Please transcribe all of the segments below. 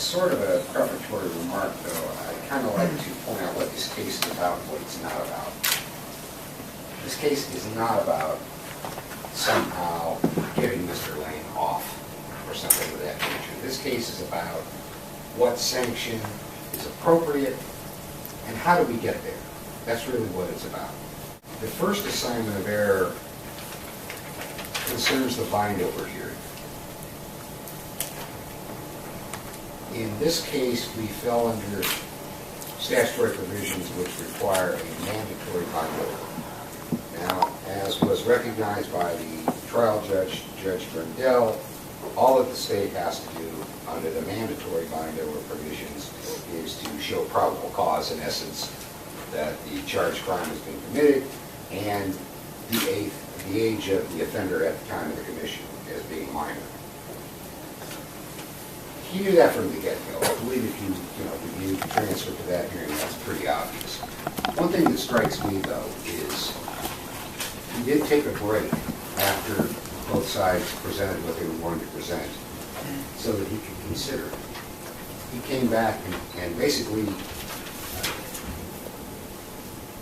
sort of a preparatory remark, though, I'd kind of like to point out what this case is about and what it's not about. This case is not about somehow getting Mr. Lane off or something of that nature. This case is about what sanction is appropriate and how do we get there. That's really what it's about. The first assignment of error concerns the bind-over hearing. In this case, we fell under statutory provisions which require a mandatory bind-over. Now, as was recognized by the trial judge, Judge Grindell, all that the state has to do under the mandatory bind-over provisions is to show probable cause, in essence, that the charged crime has been committed and the age of the offender at the time of the commission as being minor. He knew that from the get-go. I believe if you review the transcript of that hearing, that's pretty obvious. One thing that strikes me, though, is he did take a break after both sides presented what they were going to present so that he could consider it. He came back and basically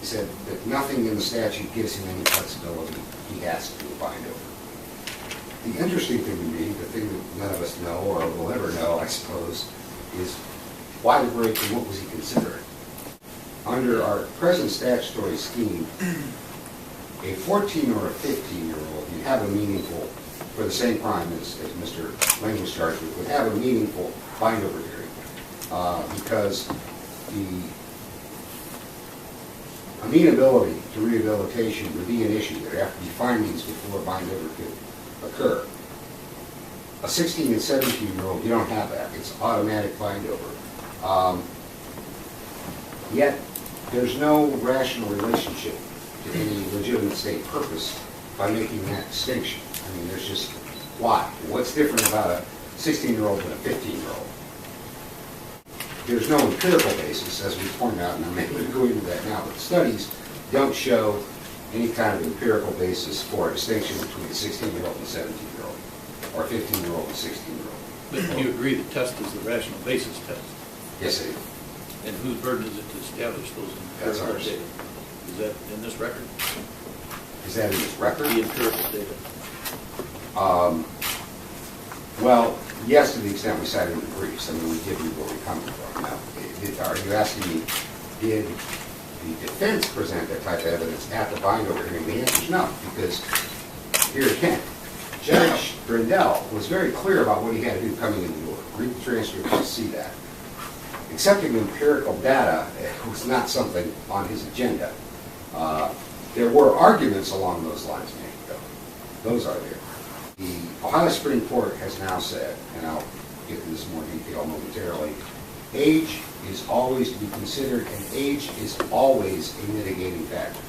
he said that nothing in the statute gives him any flexibility. He has to do a bind-over. The interesting thing to me, the thing that none of us know or will ever know, I suppose, is why the break and what was he considering? Under our present statutory scheme, a 14 or a 15-year-old, you have a meaningful, for the same crime as Mr. Lane was charged with, would have a meaningful bind-over hearing because the amenability to rehabilitation would be an issue. There have to be findings before bind-over could occur. A 16 and 17-year-old, you don't have that. It's automatic bind-over. Yet, there's no rational relationship to any legitimate state purpose by making that distinction. I mean, there's just, why? What's different about a 16-year-old than a 15-year-old? There's no empirical basis, as we pointed out, and I'm able to go into that now, but the studies don't show any kind of empirical basis for a distinction between a 16-year-old and a 17-year-old, or a 15-year-old and a 16-year-old. But you agree the test is the rational basis test? Yes, I do. And whose burden is it to establish those That's empirical ours. data? Is that in this record? Is that in this record? The empirical data. Well, yes, to the extent we cited in the briefs. I mean, we give you where we're coming from. Now, are you asking me, did the defense present that type of evidence at the bind-over hearing? The answer is no, because here again, Judge Grindell was very clear about what he had to do coming in the door. Read the transcript and see that. Accepting empirical data was not something on his agenda. There were arguments along those lines made, though. Those are there. The Ohio Supreme Court has now said, and I'll get into this in more detail momentarily, age is always to be considered, and age is always a mitigating factor.